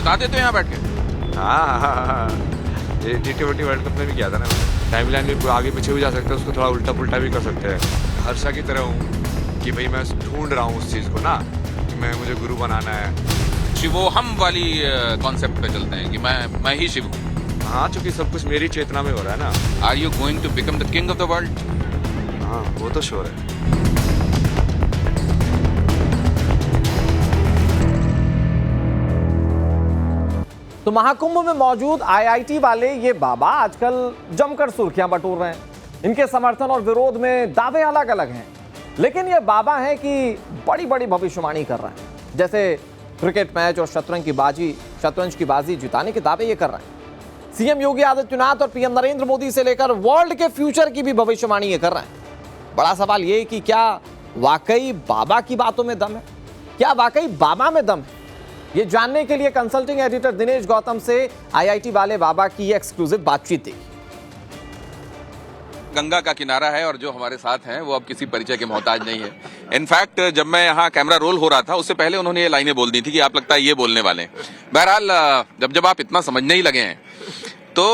जिता देते हो यहाँ बैठ के। हाँ, ये T20 वर्ल्ड कप में भी किया था ना। टाइमलाइन में आगे पीछे भी जा सकते हैं, उसको थोड़ा उल्टा पुल्टा भी कर सकते हैं। हर्षा की तरह हूँ कि भाई मैं ढूंढ रहा हूँ उस चीज़ को ना, कि मुझे गुरु बनाना है। शिवोहम वाली कॉन्सेप्ट पे चलते हैं कि मैं ही शिव हूँ। हाँ, चूंकि सब कुछ मेरी चेतना में हो रहा है ना। Are you going to become the king of the world? हाँ, वो तो श्योर है। तो महाकुंभ में मौजूद आईआईटी वाले ये बाबा आजकल जमकर सुर्खियां बटोर रहे हैं। इनके समर्थन और विरोध में दावे अलग अलग हैं, लेकिन ये बाबा हैं कि बड़ी बड़ी भविष्यवाणी कर रहे हैं। जैसे क्रिकेट मैच और शतरंज की बाजी जिताने के दावे ये कर रहे हैं। सीएम योगी आदित्यनाथ और पीएम नरेंद्र मोदी से लेकर वर्ल्ड के फ्यूचर की भी भविष्यवाणी ये कर रहे हैं। बड़ा सवाल ये कि क्या वाकई बाबा की बातों में दम है? क्या वाकई बाबा में दम है? ये जानने के लिए कंसल्टिंग एडिटर दिनेश गौतम से आईआईटी वाले बाबा की एक्सक्लूसिव बातचीत देखी। गंगा का किनारा है और जो हमारे साथ हैं वो अब किसी परिचय के मोहताज नहीं है। इनफैक्ट जब मैं यहाँ कैमरा रोल हो रहा था उससे पहले उन्होंने ये लाइनें बोल दी थी कि आप लगता है ये बोलने वाले हैं। बहरहाल जब आप इतना समझने ही लगे हैं तो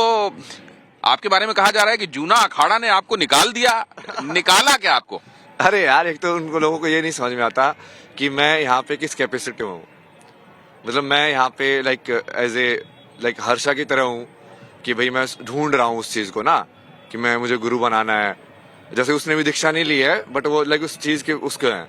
आपके बारे में कहा जा रहा है कि जूना अखाड़ा ने आपको निकाल दिया। निकाला क्या आपको? अरे यार, एक तो उनको लोगों को ये नहीं समझ में आता कि मैं यहाँ पे किस कैपेसिटी में हूँ। मतलब मैं यहाँ पे लाइक हर्षा की तरह हूँ कि भाई मैं ढूंढ रहा हूँ उस चीज को ना, कि मुझे गुरु बनाना है। जैसे उसने भी दीक्षा नहीं ली है, बट वो लाइक उस चीज के उसके हैं।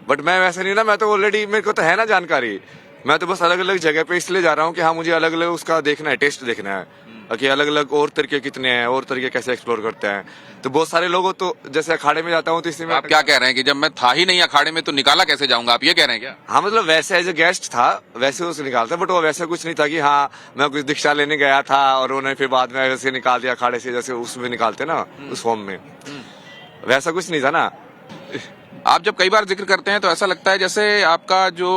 बट मैं वैसे नहीं ना, मैं तो ऑलरेडी, मेरे को तो है ना जानकारी। मैं तो बस अलग अलग जगह पे इसलिए जा रहा हूँ कि हाँ, मुझे अलग अलग उसका देखना है, टेस्ट देखना है कि अलग अलग और तरीके कितने हैं, और तरीके कैसे एक्सप्लोर करते हैं। तो बहुत सारे लोगों, तो जैसे अखाड़े में जाता हूँ तो इसलिए आप क्या कह रहे हैं कि जब मैं था ही नहीं अखाड़े में तो निकाला कैसे जाऊंगा? आप ये कह रहे हैं क्या? हाँ, मतलब वैसे एज ए गेस्ट था, वैसे उसे निकालता, बट वो वैसा कुछ नहीं था कि हाँ मैं कुछ दीक्षा लेने गया था और उन्होंने फिर बाद में वैसे निकाल दिया अखाड़े से, जैसे उसमें निकालते ना उस फॉर्म में। वैसा कुछ नहीं था ना। आप जब कई बार जिक्र करते हैं तो ऐसा लगता है जैसे आपका जो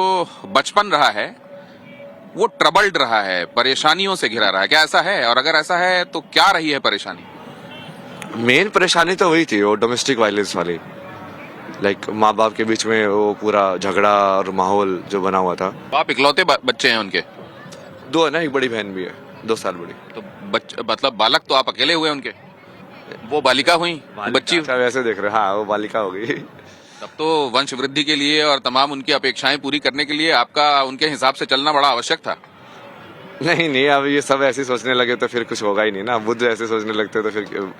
बचपन रहा है वो ट्रबल्ड रहा है, परेशानियों से घिरा रहा है। क्या ऐसा है? और अगर ऐसा है तो क्या रही है परेशानी? मेन परेशानी तो वही थी, वो डोमेस्टिक वायलेंस वाली। लाइक माँ बाप के बीच में वो पूरा झगड़ा और माहौल जो बना हुआ था। आप इकलौते बच्चे हैं उनके? 2 है ना, एक बड़ी बहन भी है, 2 साल बड़ी। तो मतलब बालक तो आप अकेले हुए उनके? वो बालिका हुई, बच्ची? अच्छा, वैसे देख रहे, हाँ वो बालिका हो गई। तब तो वंश वृद्धि के लिए और तमाम उनकी अपेक्षाएं पूरी करने के लिए आपका उनके हिसाब से चलना बड़ा आवश्यक था। नहीं, अब ये सब ऐसे सोचने लगे तो फिर कुछ होगा ही नहीं ना। बुद्ध ऐसे सोचने लगते तो फिर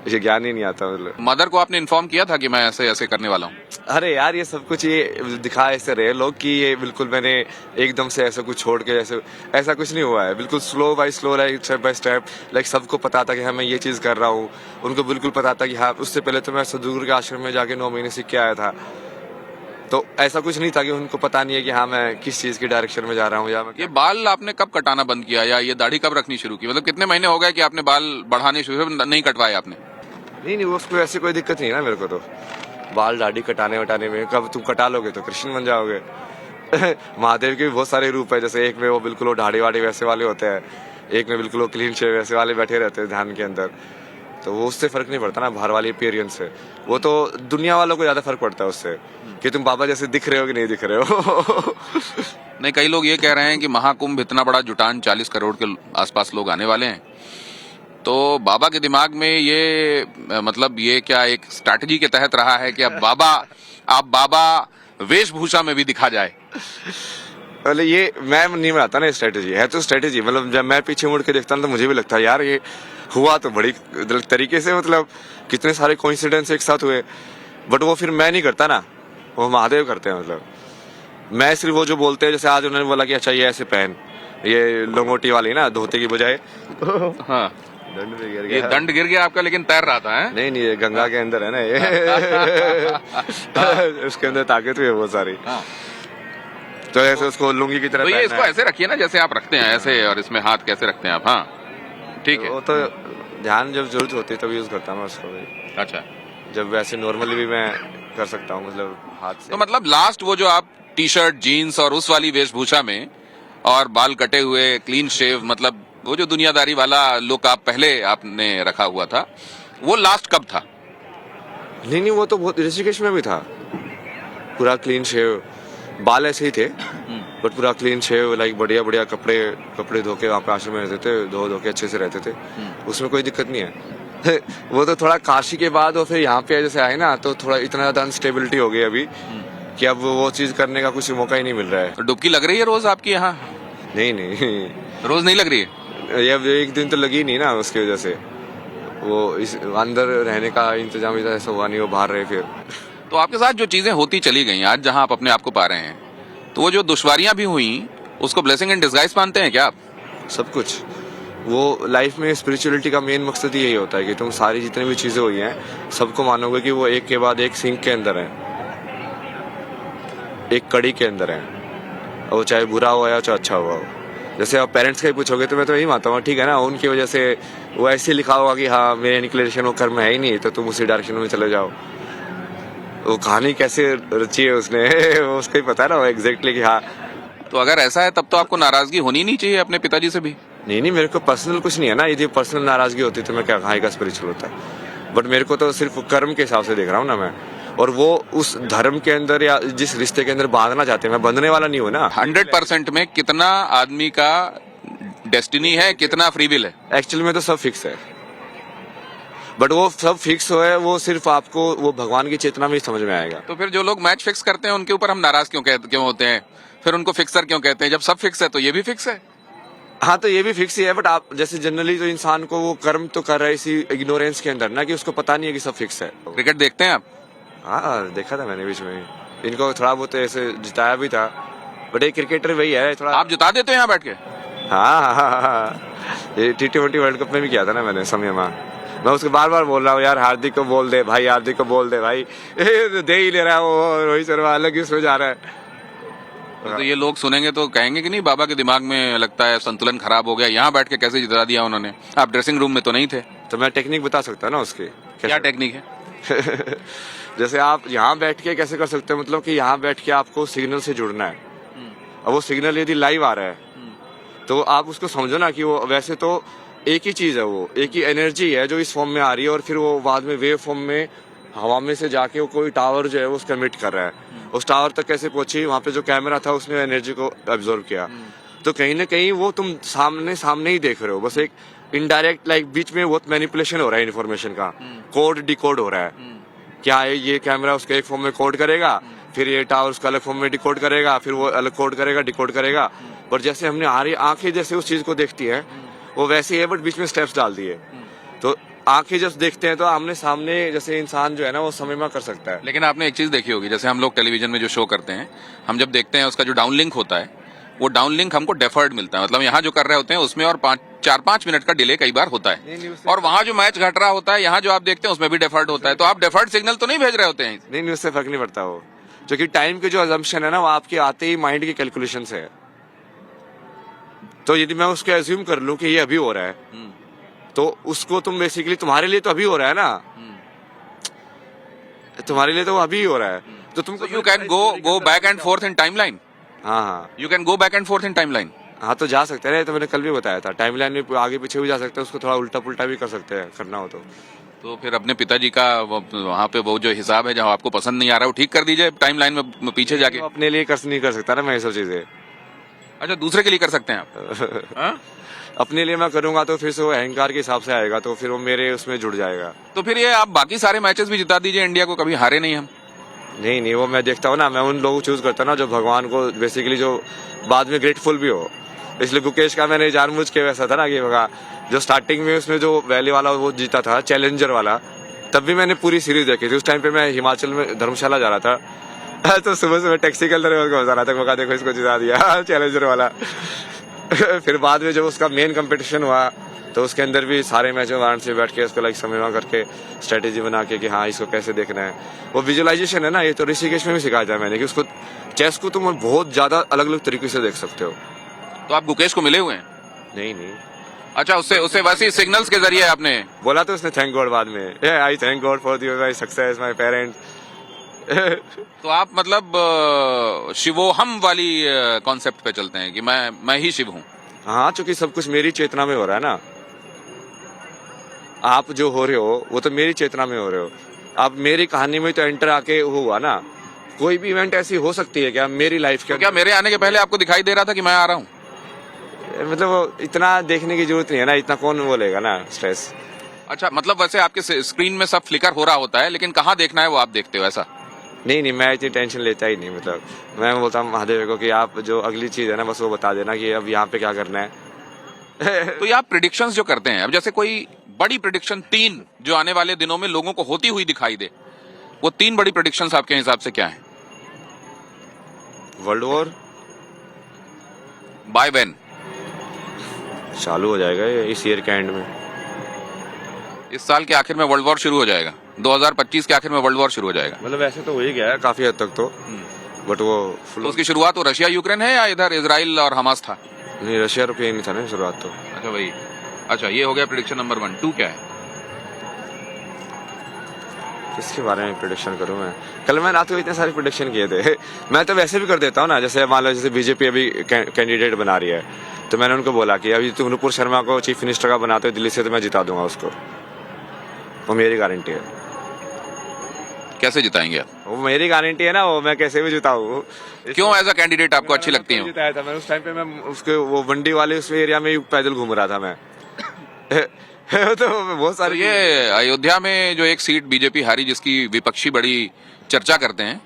ये ज्ञान ही नहीं आता। मतलब मदर को आपने इन्फॉर्म किया था कि मैं ऐसे ऐसे करने वाला हूँ? अरे यार, ये सब कुछ ये दिखा ऐसे रहे लोग कि ये बिल्कुल मैंने एकदम से ऐसा कुछ छोड़ के ऐसा कुछ नहीं हुआ है। बिल्कुल slow by slow, like step by step. Like सबको पता था कि हाँ मैं ये चीज कर रहा हूँ। उनको बिल्कुल पता था कि हाँ, उससे पहले तो मैं सदगुरु के आश्रम में जाके 9 महीने सीख के आया था। तो ऐसा कुछ नहीं था कि उनको पता नहीं है कि हाँ मैं किस चीज की डायरेक्शन में जा रहा हूँ। या मैं ये बाल आपने कब कटाना बंद किया या ये दाढ़ी कब रखनी शुरू की? मतलब कितने महीने हो गए कि आपने बाल बढ़ाने शुरू नहीं कटवाए आपने? नहीं, उसको ऐसी कोई दिक्कत नहीं है ना मेरे को। तो बाल दाढ़ी कटाने वटाने में, कब तुम कटा लोगे तो कृष्ण बन जाओगे। महादेव के भी बहुत सारे रूप है। जैसे एक में वो बिल्कुल वो दाढ़ी वाड़ी वैसे वाले होते हैं, एक में बिल्कुल वो क्लीन शेव वैसे वाले बैठे रहते हैं ध्यान के अंदर। तो वो उससे फर्क नहीं पड़ता ना, बाहर वाली अपीयरेंस से। वो तो दुनिया वालों को ज्यादा फर्क पड़ता है उससे, कि तुम बाबा जैसे दिख रहे हो कि नहीं दिख रहे हो। नहीं, कई लोग ये कह रहे हैं कि महाकुंभ इतना बड़ा जुटान, 40 करोड़ के आसपास लोग आने वाले हैं, तो बाबा के दिमाग में ये मतलब ये क्या एक स्ट्रैटेजी के तहत रहा है कि अब बाबा वेशभूषा में भी दिखा जाए? मतलब ये मैं नहीं बनाता ना, स्ट्रेटेजी है तो स्ट्रेटेजी। मतलब जब मैं पीछे मुड़ के देखता हूँ तो मुझे भी लगता है यार ये हुआ तो बड़ी तरीके से, मतलब कितने सारे कोइंसिडेंस एक साथ हुए। बट वो फिर मैं नहीं करता ना, वो महादेव करते हैं। मतलब मैं सिर्फ वो जो बोलते हैं, जैसे आज उन्होंने बोला कि अच्छा ये ऐसे पहन, ये लंगोटी वाली ना, धोती की बजाय। हाँ, दंड भी गिर ये गया। दंड गिर गया आपका, लेकिन तैर रहा था है? नहीं, ये गंगा के अंदर है ना ये। उसके अंदर ताकत भी है बहुत सारी। तो ऐसे उसको लुंगी की तरह तो ये पहनना इसको है। ऐसे रखिए ना जैसे आप रखते हैं ऐसे, और इसमें हाथ कैसे रखते हैं आप? हाँ ठीक है। वो तो ध्यान जब जरूरत होती है तब यूज करता हूँ मैं उसको भी। अच्छा, जब वैसे नॉर्मली भी मैं कर सकता हूँ, मतलब हाथ से। तो मतलब लास्ट वो जो आप टी शर्ट जीन्स और उस वाली वेशभूषा में और बाल कटे हुए क्लीन शेव, मतलब वो जो दुनियादारी वाला लुक आप पहले आपने रखा हुआ था, वो लास्ट कब था? नहीं, वो तो बहुत ऋषिकेश में भी था, पूरा क्लीन शेव, बाल ऐसे ही थे। बट पूरा क्लीन शेव, लाइक बढ़िया बढ़िया कपड़े धो के वहाँ पे आश्रम में रहते थे, धो के अच्छे से रहते थे, उसमें कोई दिक्कत नहीं है। वो तो थोड़ा काशी के बाद और फिर यहाँ पे जैसे आए ना, तो थोड़ा इतना ज्यादा अनस्टेबिलिटी हो गई अभी कि अब वो चीज करने का कुछ मौका ही नहीं मिल रहा है। तो डुबकी लग रही है रोज आपकी यहाँ? नहीं रोज नहीं लग रही है? ये एक दिन तो लगी नहीं ना, उसकी वजह से वो इस अंदर रहने का इंतजाम ऐसा हुआ नहीं, वो बाहर रहे फिर। तो आपके साथ जो चीजें होती चली गई आज जहां आप अपने आप को पा रहे हैं, तो वो जो दुश्वारियां भी हुई उसको ब्लेसिंग इन डिस्गाइज मानते हैं क्या आप? सब कुछ वो लाइफ में स्पिरिचुअलिटी का मेन मकसद ही यही होता है कि तुम सारी जितनी भी चीजें हुई हैं सबको मानोगे कि वो एक के बाद एक सिंक के अंदर है, एक कड़ी के अंदर है, और चाहे बुरा हुआ या चाहे अच्छा हुआ हो। जैसे आप पेरेंट्स का ही पूछोगे तो मैं तो यही मानता हूँ, ठीक है ना, उनकी वजह से वो ऐसे लिखा होगा कि हाँ मेरे इंक्लिनेशन वो कर्म है ही नहीं, तो तुम उसी डायरेक्शन में चले जाओ। वो कहानी कैसे रची है उसने वो उसको ही पता है ना, वो एग्जैक्टली कि हाँ। तो अगर ऐसा है तब तो आपको नाराजगी होनी नहीं चाहिए अपने पिताजी से भी? नहीं, मेरे को पर्सनल कुछ नहीं है ना, यदि पर्सनल नाराजगी होती तो मैं क्या कहाँ का स्पिरिचुअल होता है। बट मेरे को तो सिर्फ कर्म के हिसाब से देख रहा हूँ ना मैं, और वो उस धर्म के अंदर या जिस रिश्ते के अंदर बांधना चाहते हैं, मैं बंधने वाला नहीं हूँ ना। 100% में कितना आदमी का डेस्टिनी है, कितना फ्री विल है? एक्चुअली में तो सब फिक्स है, बट वो सब फिक्स हो है वो सिर्फ आपको वो भगवान की चेतना में ही समझ में आएगा। तो फिर जो लोग मैच फिक्स करते हैं उनके ऊपर हम नाराज क्यों होते हैं? फिर उनको फिक्सर क्यों कहते हैं? जब सब फिक्स है तो ये भी फिक्स है। हाँ, तो ये भी फिक्स ही है, बट आप जैसे जनरली तो इंसान को वो कर्म तो कर रहा है इसी इग्नोरेंस के अंदर ना, कि उसको पता नहीं है कि सब फिक्स है। क्रिकेट देखते हैं आप? हाँ, देखा था मैंने बीच में, इनको थोड़ा बहुत ऐसे जिताया भी था, बट एक क्रिकेटर वही है थोड़ा। आप जिता देते हो यहाँ बैठ के? हाँ, ये T20 वर्ल्ड कप में भी किया था ना मैंने समय में। मैं उसको बार बार बोल रहा हूँ, यार हार्दिक को बोल दे भाई, हार्दिक को बोल दे भाई, दे ही ले रहा है वो, रोहित शर्मा अलग ही उसमें जा रहा है। तो ये लोग सुनेंगे तो कहेंगे कि नहीं बाबा के दिमाग में लगता है संतुलन खराब हो गया, यहाँ बैठ के कैसे जिता दिया उन्होंने? आप ड्रेसिंग रूम में तो नहीं थे। तो मैं टेक्निक बता सकता ना उसकी। क्या टेक्निक है? जैसे आप यहाँ बैठ के कैसे कर सकते हो, मतलब कि यहाँ बैठ के आपको सिग्नल से जुड़ना है, और वो सिग्नल यदि लाइव आ रहा है तो आप उसको समझो ना कि वो वैसे तो एक ही चीज है, वो एक ही एनर्जी है जो इस फॉर्म में आ रही है, और फिर वो बाद में वेव फॉर्म में हवा में से जाके वो कोई टावर जो है वो उसका एमिट कर रहा है। उस टावर तक कैसे पहुंची, वहां पे जो कैमरा था उसने एनर्जी को एब्जॉर्ब किया। तो कहीं ना कहीं वो तुम सामने ही देख रहे हो, बस एक इनडायरेक्ट लाइक बीच में बहुत मैनिपुलेशन हो रहा है इन्फॉर्मेशन का, कोड डिकोड हो रहा है। क्या है, ये कैमरा उसके एक फॉर्म में कोड करेगा, फिर ये टावर उसका अलग फॉर्म में डिकोड करेगा, फिर वो अलग कोड करेगा, डिकोड करेगा। पर जैसे हमने आंखें जैसे उस चीज को देखती है वो वैसे ही है, बट बीच में स्टेप्स डाल दिए। तो आंखें जब देखते हैं तो आमने सामने जैसे इंसान जो है ना वो समय में कर सकता है। लेकिन आपने एक चीज देखी होगी, जैसे हम लोग टेलीविजन में जो शो करते हैं, हम जब देखते हैं उसका जो डाउन लिंक होता है, वो डाउन लिंक हमको डेफर्ड मिलता है, मतलब यहाँ जो कर रहे होते हैं उसमें और 4-5 मिनट का डिले कई बार होता है, और वहाँ जो मैच घट रहा होता है यहाँ जो आप देखते हैं उसमें भी डेफर्ड होता है। तो आप डेफर्ड सिग्नल तो नहीं भेज रहे होते हैं? नहीं, उससे फर्क नहीं पड़ता वो, क्योंकि टाइम के जो अजम्पशन है ना वो आपके आते ही माइंड की कैलकुलेशन से है। तो यदि मैं उसको एज्यूम कर लूं कि ये अभी हो रहा है, तो उसको तुम बेसिकली तुम्हारे लिए तो अभी हो रहा है ना, तुम्हारे लिए तो वो अभी हो रहा है, तो तुम you can go back and forth in timeline. हाँ, you can go back and forth in timeline. हाँ, तो जा सकते हैं, तो मैंने कल भी बताया था, टाइमलाइन में आगे पीछे भी जा सकते हैं, उसको थोड़ा उल्टा पुल्टा भी कर सकते हैं करना हो तो फिर अपने पिताजी का वहाँ पे वो जो हिसाब है जहाँ आपको पसंद नहीं आ रहा है वो ठीक कर दीजिए टाइमलाइन में पीछे जाके। अपने लिए नहीं कर सकता ना मैं ये सब चीजें। अच्छा, दूसरे के लिए कर सकते हैं आप? हाँ? अपने लिए मैं करूंगा तो फिर से वो अहंकार के हिसाब से आएगा, तो फिर वो मेरे उसमें जुड़ जाएगा। तो फिर ये आप बाकी सारे मैचेस भी जिता दीजिए इंडिया को, कभी हारे नहीं हम। नहीं, वो मैं देखता हूँ ना, मैं उन लोगों को चूज करता हूँ ना जो भगवान को बेसिकली जो बाद में ग्रेटफुल भी हो। इसलिए गुकेश का मैंने जानबूझ के वैसा था ना कि बगा जो स्टार्टिंग में उसने जो वैली वाला वो जीता था, चैलेंजर वाला, तब भी मैंने पूरी सीरीज देखी थी। उस टाइम पे मैं हिमाचल में धर्मशाला जा रहा था, तो सुबह टैक्सी के अंदर बता रहा था, देखो इसको जिता दिया चैलेंजर वाला। फिर बाद में जब उसका मेन कंपटीशन हुआ तो उसके अंदर भी सारे मैचों में से बैठ के उसको लाइक समय करके स्ट्रेटेजी बना के कि हाँ इसको कैसे देखना है, वो विजुअलाइजेशन है ना, ये तो ऋषिकेश में भी सिखाया था मैंने कि उसको चेस को तुम बहुत ज्यादा अलग अलग तरीके से देख सकते हो। तो आप गुकेश को मिले हुए हैं? नहीं। अच्छा, उससे वैसे सिग्नल्स के जरिए आपने बोला तो उसने थैंक गॉड बाद में, आई thank God for my success my parents. तो आप मतलब शिवोहम वाली कॉन्सेप्ट पे चलते हैं कि मैं ही शिव हूँ। हाँ, चूंकि सब कुछ मेरी चेतना में हो रहा है ना, आप जो हो रहे हो वो तो मेरी चेतना में हो रहे हो। आप मेरी कहानी में तो एंटर आके हुआ ना, कोई भी इवेंट ऐसी हो सकती है क्या मेरी लाइफ के तो क्या मेरे आने के पहले आपको दिखाई दे रहा था कि मैं आ रहा हूँ? मतलब वो इतना देखने की जरूरत नहीं है ना, इतना कौन बोलेगा ना स्ट्रेस। अच्छा, मतलब वैसे आपके स्क्रीन में सब फ्लिकर हो रहा होता है, लेकिन कहाँ देखना है वो आप देखते हो ऐसा? नहीं, मैं इतनी टेंशन लेता ही नहीं। मतलब मैं बोलता हूँ महादेव को कि आप जो अगली चीज है ना बस वो बता देना कि अब यहाँ पे क्या करना है। तो ये आप प्रिडिक्शंस जो करते हैं, अब जैसे कोई बड़ी प्रिडिक्शन 3 जो आने वाले दिनों में लोगों को होती हुई दिखाई दे, वो 3 बड़ी प्रिडिक्शंस आपके हिसाब से क्या है? World war by when? चालू हो जाएगा ये इस ईयर के एंड में। इस साल के आखिर में वर्ल्ड वॉर शुरू हो जाएगा, 2025 के आखिर में वर्ल्ड वॉर शुरू हो जाएगा। मतलब वैसे तो हो ही गया है काफी हद तक तो, बट वो तो उसकी शुरुआत तो रशिया यूक्रेन है या इधर इजराइल और हमास था? नहीं, रशिया रुपये नहीं था ना शुरुआत तो। अच्छा भाई, अच्छा ये हो गया प्रिडिक्शन नंबर 1। 2 क्या है? किसके बारे में प्रिडिक्शन करूं मैं? कल मैं रात को इतने सारे प्रिडिक्शन किए थे। मैं तो वैसे भी कर देता हूँ ना, जैसे मान लो जैसे बीजेपी अभी कैंडिडेट बना रही है, तो मैंने उनको बोला कि अभी तुम नुपुर शर्मा को चीफ मिनिस्टर का बनाते हो दिल्ली से, तो मैं जिता दूंगा उसको, वो मेरी गारंटी है। कैसे जिताएंगे आप? वो मेरी गारंटी है ना, वो मैं कैसे भी जिताऊं। क्यों एज अ कैंडिडेट आपको अच्छी लगती है? जिताया था मैंने उस टाइम पे, मैं उसके वो मंडी वाले उस एरिया में पैदल घूम रहा था मैं। तो बहुत तो सारी ये अयोध्या में जो एक सीट बीजेपी हारी, जिसकी विपक्षी बड़ी चर्चा करते हैं,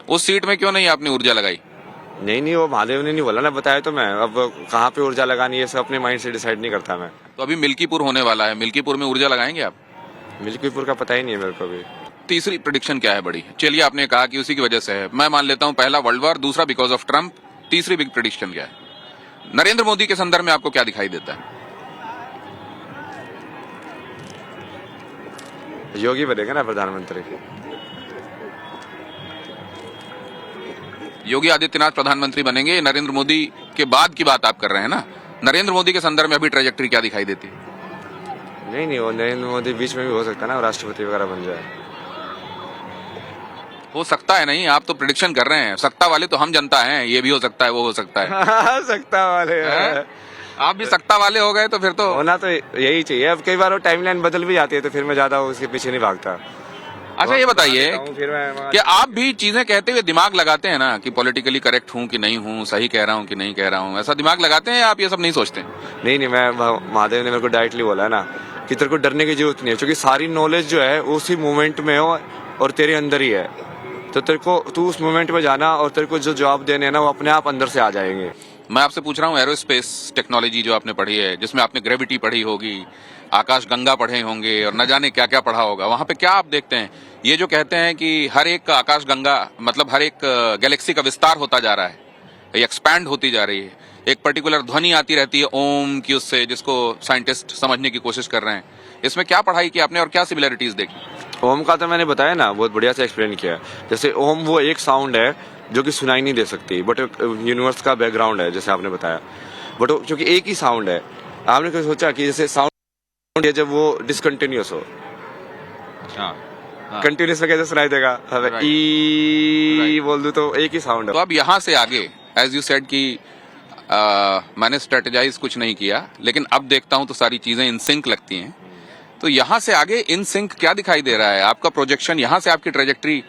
उस सीट में क्यों नहीं आपने ऊर्जा लगाई? नहीं, वो महादेव ने नहीं बोला ना, बताया तो मैं। अब कहाँ पे ऊर्जा लगानी है सब अपने माइंड से डिसाइड नहीं करता मैं। तो अभी मिल्कीपुर होने वाला है, मिल्कीपुर में ऊर्जा लगाएंगे आप? मिल्कीपुर का पता ही नहीं है मेरे को भी। तीसरी प्रेडिक्शन क्या है बड़ी? चलिए, आपने कहा कि उसी की वजह से है, मैं मान लेता हूं पहला वर्ल्ड वॉर, दूसरा बिकॉज ऑफ ट्रंप, तीसरी बिग प्रेडिक्शन क्या है? नरेंद्र मोदी के संदर्भ में आपको क्या दिखाई देता है? योगी बनेगा ना प्रधानमंत्री। योगी आदित्यनाथ प्रधानमंत्री बनेंगे। नरेंद्र मोदी के बाद की बात आप कर रहे हैं ना? नरेंद्र मोदी के संदर्भ में अभी ट्रेजेक्टरी क्या दिखाई देती है? नहीं, वो नरेंद्र मोदी बीच में भी हो सकता है ना, राष्ट्रपति वगैरह बन जाए। हो सकता है नहीं, आप तो प्रेडिक्शन कर रहे हैं। सत्ता वाले तो हम जनता हैं, ये भी हो सकता है, वो हो सकता है। सत्ता वाले हैं? आप भी सत्ता वाले हो गए तो फिर तो होना तो यही चाहिए। अब कई बार वो टाइमलाइन बदल भी जाती है, तो फिर मैं ज्यादा उसके पीछे नहीं भागता। अच्छा, ये बताइए फिर मैं कि आप भी चीजें कहते हुए दिमाग लगाते हैं ना, कि पॉलिटिकली करेक्ट हूं कि नहीं हूं, सही कह रहा हूं कि नहीं कह रहा हूं, ऐसा दिमाग लगाते हैं? आप ये सब नहीं सोचते? नहीं, मैं महादेव ने मेरे को डायरेक्टली बोला है ना कि तेरे को डरने की जरूरत नहीं है, क्योंकि सारी नॉलेज जो है उसी मोमेंट में हो और तेरे अंदर ही है। तो तेरे को तू उस मोमेंट में जाना और तेरे को जो जवाब देने हैं ना वो अपने आप अंदर से आ जाएंगे। मैं आपसे पूछ रहा हूँ, एरोस्पेस टेक्नोलॉजी जो आपने पढ़ी है, जिसमें आपने ग्रेविटी पढ़ी होगी, आकाश गंगा पढ़े होंगे और न जाने क्या क्या पढ़ा होगा, वहां पे क्या आप देखते हैं? ये जो कहते हैं कि हर एक आकाश गंगा, मतलब हर एक गैलेक्सी का विस्तार होता जा रहा है, एक्सपैंड होती जा रही है, एक पर्टिकुलर ध्वनि आती रहती है ओम की, उससे, जिसको साइंटिस्ट समझने की कोशिश कर रहे हैं। इसमें क्या पढ़ाई की आपने और क्या सिमिलरिटीज देखी? ओम का तो मैंने बताया ना, बहुत बढ़िया से एक्सप्लेन किया। जैसे ओम वो एक साउंड है जो कि सुनाई नहीं दे सकती, बट यूनिवर्स का बैकग्राउंड है, जैसे आपने बताया। बट क्योंकि एक ही साउंड है, आपने कभी सोचा कि जैसे साउंड है जब वो डिसकंटिन्यूअस हो, कंटिन्यूअस में कैसे सुनाई देगा? ई बोल दूं तो एक ही साउंड है। तो अब यहाँ से आगे, एज यू सेड कि मैंने स्ट्रेटेजाइज कुछ नहीं किया, लेकिन अब देखता हूं तो सारी चीजें इन सिंक लगती हैं। तो यहाँ से आगे इन सिंक क्या दिखाई दे रहा है आपका प्रोजेक्शन? यहाँ से आपकी trajectory,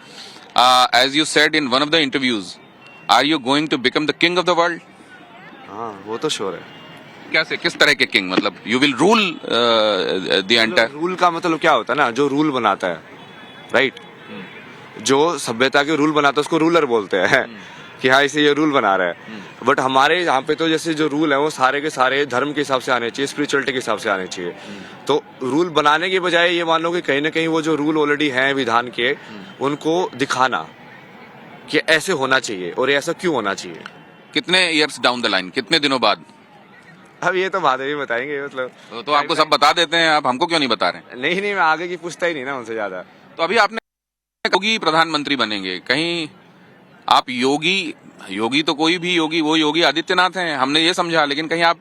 as you said in one of the interviews, are you going to become the king of the world? हाँ, वो तो श्योर है। कैसे, किस तरह के किंग? मतलब you will rule the entire? Rule का मतलब क्या होता है ना, जो रूल बनाता है, राइट, जो सभ्यता के रूल बनाता है उसको रूलर बोलते हैं कि हाँ इसे ये रूल बना रहा है। बट हमारे यहाँ पे तो जैसे जो रूल है वो सारे के सारे धर्म के हिसाब से आने चाहिए, स्पिरिचुअलिटी के हिसाब से आने चाहिए। तो रूल बनाने के बजाय ये मान लो कि कहीं ना कहीं वो जो रूल ऑलरेडी हैं विधान के, उनको दिखाना कि ऐसे होना चाहिए और ऐसा क्यों होना चाहिए। कितने ईयर्स डाउन द लाइन, कितने दिनों बाद? अब ये तो बाद में बताएंगे। मतलब तो आपको सब बता देते हैं, आप हमको क्यों नहीं बता रहे? नहीं, मैं आगे की पूछता ही नहीं ना उनसे ज्यादा। तो अभी आपने योगी प्रधानमंत्री बनेंगे, कहीं आप योगी तो कोई भी योगी, वो योगी आदित्यनाथ हैं, हमने ये समझा, लेकिन कहीं आप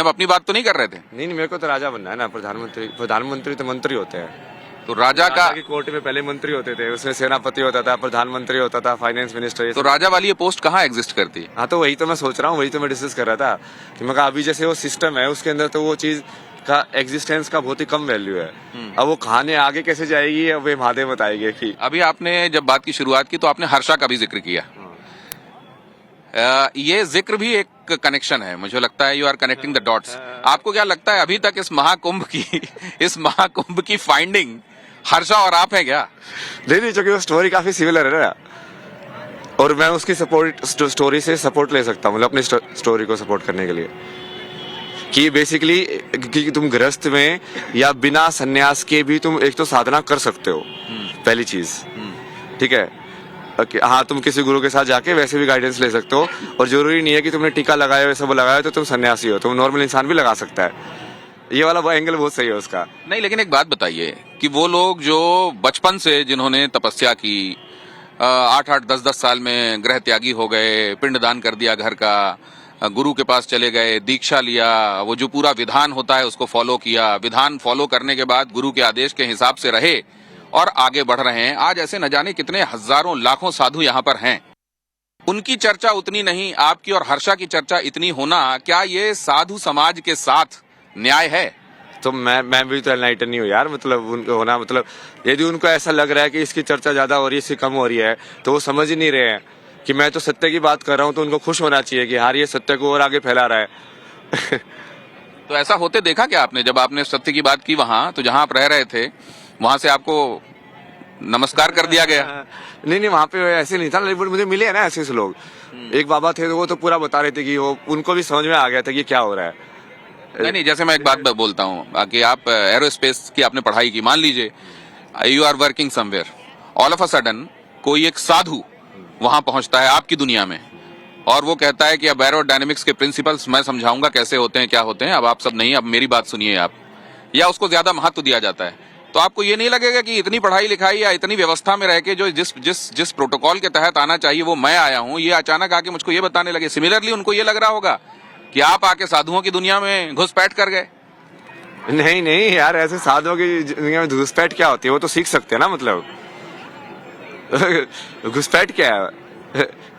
अपनी बात तो नहीं कर रहे थे? नहीं, मेरे को तो राजा बनना है ना। प्रधानमंत्री तो मंत्री होते हैं। तो राजा का कोर्ट में पहले मंत्री होते थे, उसमें सेनापति होता था, प्रधानमंत्री होता था, फाइनेंस मिनिस्टर। तो राजा वाली ये पोस्ट कहाँ एग्जिस्ट करती है? हाँ, तो वही तो मैं सोच रहा हूँ, वही तो मैं डिस्कस कर रहा था कि मैं अभी जैसे वो सिस्टम है उसके अंदर तो वो चीज का एग्जिस्टेंस का बहुत ही कम वैल्यू है। अब वो कहानी आगे कैसे जाएगी अब वे महादेव बताएंगे कि। अभी आपने जब बात की शुरुआत की तो आपने हर्षा का भी जिक्र किया। ये जिक्र भी एक कनेक्शन है, मुझे लगता है you are connecting the dots. आपको क्या लगता है अभी तक इस महाकुंभ की फाइंडिंग हर्षा और आप हैं क्या? नहीं, क्योंकि वो स्टोरी काफी सिमिलर है ना, और मैं उसकी स्टोरी से सपोर्ट ले सकता हूँ, मतलब अपनी स्टोरी को सपोर्ट करने के लिए, कि बेसिकली कि तुम गृहस्थ में या बिना सन्यास के भी तुम एक तो साधना कर सकते हो, पहली चीज, ठीक है। हाँ, तुम किसी गुरु के साथ जाके वैसे भी गाइडेंस ले सकते हो, और जरूरी नहीं है कि तुमने टीका लगाया वैसे वो लगाया तो तुम सन्यासी हो, तुम नॉर्मल इंसान भी लगा सकता है। ये वाला एंगल बहुत सही है उसका। नहीं, लेकिन एक बात बताइए कि वो लोग जो बचपन से जिन्होंने तपस्या की, 8-8, 10-10 साल में गृह त्यागी हो गए, पिंडदान कर दिया घर का, गुरु के पास चले गए, दीक्षा लिया, वो जो पूरा विधान होता है उसको फॉलो किया, विधान फॉलो करने के बाद गुरु के आदेश के हिसाब से रहे और आगे बढ़ रहे हैं। आज ऐसे न जाने कितने हजारों लाखों साधु यहाँ पर हैं। उनकी चर्चा उतनी नहीं, आपकी और हर्षा की चर्चा इतनी होना, क्या ये साधु समाज के साथ न्याय है? तो मैं भी तो एनलाइटन नहीं हूँ यार, मतलब उनको होना, मतलब यदि उनको ऐसा लग रहा है कि इसकी चर्चा ज्यादा हो रही है, इसकी कम हो रही है, तो वो समझ ही नहीं रहे हैं कि मैं तो सत्य की बात कर रहा हूँ, तो उनको खुश होना चाहिए कि यार ये सत्य को और आगे फैला रहा है। तो ऐसा होते देखा क्या आपने? जब आपने सत्य की बात की वहां, तो जहां आप रह रहे थे वहां से आपको नमस्कार कर दिया गया? नहीं, वहां पे ऐसे नहीं था, लेकिन मुझे मिले हैं ना ऐसे लोग। एक बाबा थे तो वो तो पूरा बता रहे थे कि वो उनको भी समझ में आ गया था कि क्या हो रहा है। नहीं, जैसे मैं एक बात बोलता हूँ कि आप एरोस्पेस की आपने पढ़ाई की, मान लीजिए you are working somewhere, all of a sudden कोई एक साधु वहां पहुंचता है आपकी दुनिया में और वो कहता है कि अब एरोडायनेमिक्स के प्रिंसिपल्स मैं समझाऊंगा कैसे होते हैं, क्या होते हैं, अब आप सब नहीं, अब मेरी बात सुनिए आप, या उसको ज्यादा महत्व दिया जाता है, तो आपको ये नहीं लगेगा कि इतनी पढ़ाई लिखाई या इतनी व्यवस्था में रह के जो जिस प्रोटोकॉल के तहत आना चाहिए वो मैं आया हूँ, ये अचानक आके मुझको ये बताने लगे? सिमिलरली उनको ये लग रहा होगा कि आप आके साधुओं की दुनिया में घुसपैठ कर गए। नहीं यार, ऐसे साधुओं की दुनिया में घुसपैठ क्या होती है, वो तो सीख सकते हैं ना, मतलब घुसपैठ क्या है?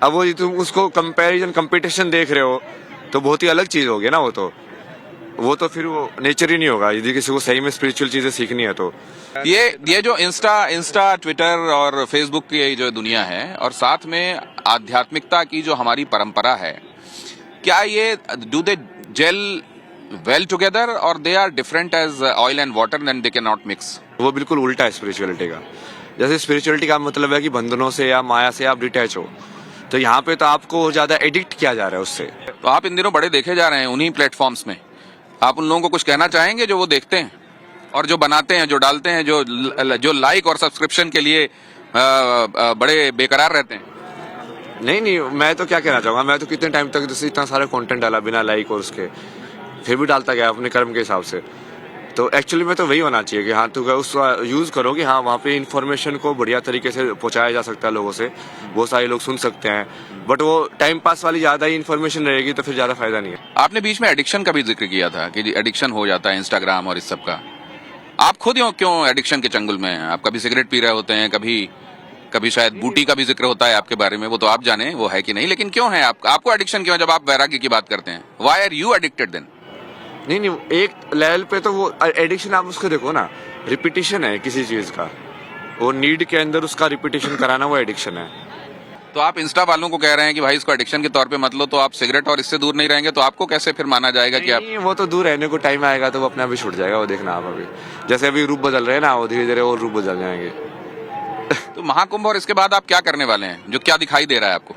अब वो तुम उसको कंपटीशन देख रहे हो तो बहुत ही अलग चीज होगी ना, वो तो फिर वो नेचर ही नहीं होगा यदि किसी को सही में स्पिरिचुअल चीजें सीखनी है तो। ये जो इंस्टा ट्विटर और फेसबुक की जो दुनिया है और साथ में आध्यात्मिकता की जो हमारी परंपरा है, क्या ये do they gel well together or they are different as oil and water and they can not mix? वो बिल्कुल उल्टा है स्पिरिचुअलिटी का। जैसे स्पिरिचुअलिटी का मतलब है कि बंधनों से या माया से आप डिटैच हो, तो यहाँ पे तो आपको ज्यादा एडिक्ट किया जा रहा है उससे। तो आप इन दिनों बड़े देखे जा रहे हैं उन्हीं प्लेटफॉर्म्स में, आप उन लोगों को कुछ कहना चाहेंगे जो वो देखते हैं और जो बनाते हैं, जो डालते हैं, जो लाइक और सब्सक्रिप्शन के लिए बड़े बेकरार रहते हैं? नहीं, मैं तो क्या कहना चाहूंगा, मैं तो कितने टाइम तक जैसे इतना सारा कंटेंट डाला बिना लाइक और उसके, फिर भी डालता गया अपने कर्म के हिसाब से। तो एक्चुअली में तो वही होना चाहिए कि हाँ, तो उसका यूज करो कि हाँ, वहाँ पे इन्फॉर्मेशन को बढ़िया तरीके से पहुंचाया जा सकता है लोगों से, बहुत सारे लोग सुन सकते हैं, बट वो टाइम पास वाली ज्यादा ही इन्फॉर्मेशन रहेगी तो फिर ज्यादा फायदा नहीं है। आपने बीच में एडिक्शन का भी जिक्र किया था कि एडिक्शन हो जाता है इंस्टाग्राम और इस सब का। आप खुद क्यों एडिक्शन के चंगुल में हैं? आप कभी सिगरेट पी रहे होते हैं, कभी शायद बूटी का भी जिक्र होता है आपके बारे में, वो तो आप जाने वो है कि नहीं, लेकिन क्यों है आपको एडिक्शन क्यों? जब आप वैराग्य की बात करते हैं, why are you addicted then? नहीं, एक लेवल पे तो वो एडिक्शन आप उसको देखो ना, रिपीटिशन है किसी चीज का, वो नीड के अंदर उसका रिपीटिशन कराना वो एडिक्शन है। तो आप इंस्टा वालों को कह रहे हैं कि भाई इसको एडिक्शन के तौर पे मत लो, तो आप सिगरेट और इससे दूर नहीं रहेंगे, तो आपको कैसे फिर माना जाएगा कि आप? वो तो दूर रहने को टाइम आएगा तो वो अपने आप ही छूट जाएगा, वो देखना आप। अभी जैसे अभी रूप बदल रहे हैं ना, वो धीरे धीरे और रूप बदल जाएंगे। तो महाकुंभ और इसके बाद आप क्या करने वाले हैं, जो क्या दिखाई दे रहा है आपको?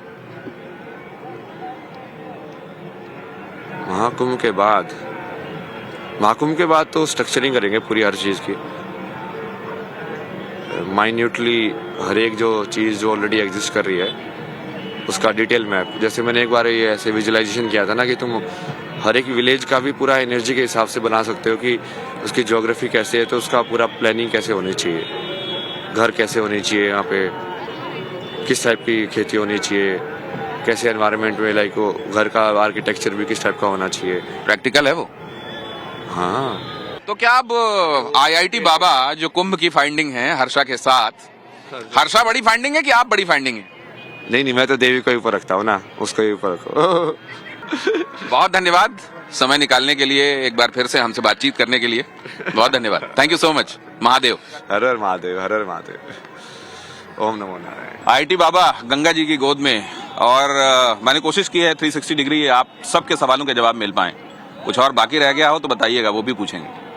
महाकुंभ के बाद तो स्ट्रक्चरिंग करेंगे पूरी हर चीज की, माइन्यूटली हर एक जो चीज जो ऑलरेडी एग्जिस्ट कर रही है उसका डिटेल मैप। जैसे मैंने एक बार ये ऐसे विजुअलाइजेशन किया था ना कि तुम हर एक विलेज का भी पूरा एनर्जी के हिसाब से बना सकते हो कि उसकी ज्योग्राफी कैसे है, तो उसका पूरा प्लानिंग कैसे होनी चाहिए, घर कैसे होनी चाहिए, यहाँ पे किस टाइप की खेती होनी चाहिए, कैसे एनवायरनमेंट में लाइक वो घर का आर्किटेक्चर भी किस टाइप का होना चाहिए। प्रैक्टिकल है वो। हाँ, तो क्या अब आईआईटी बाबा जो कुंभ की फाइंडिंग है हर्षा के साथ, हर्षा बड़ी फाइंडिंग है कि आप बड़ी फाइंडिंग है? नहीं, मैं तो देवी को ऊपर रखता हूँ ना, उसको ही ऊपर रखो। बहुत धन्यवाद। समय निकालने के लिए, एक बार फिर से हमसे बातचीत करने के लिए बहुत धन्यवाद। Thank you so much. Mahadev. हर हर महादेव, हर हर महादेव। ओम नमो नारायण। आईटी बाबा गंगा जी की गोद में, और मैंने कोशिश की है 360 डिग्री आप सबके सवालों के जवाब मिल पाए। कुछ और बाकी रह गया हो तो बताइएगा, वो भी पूछेंगे।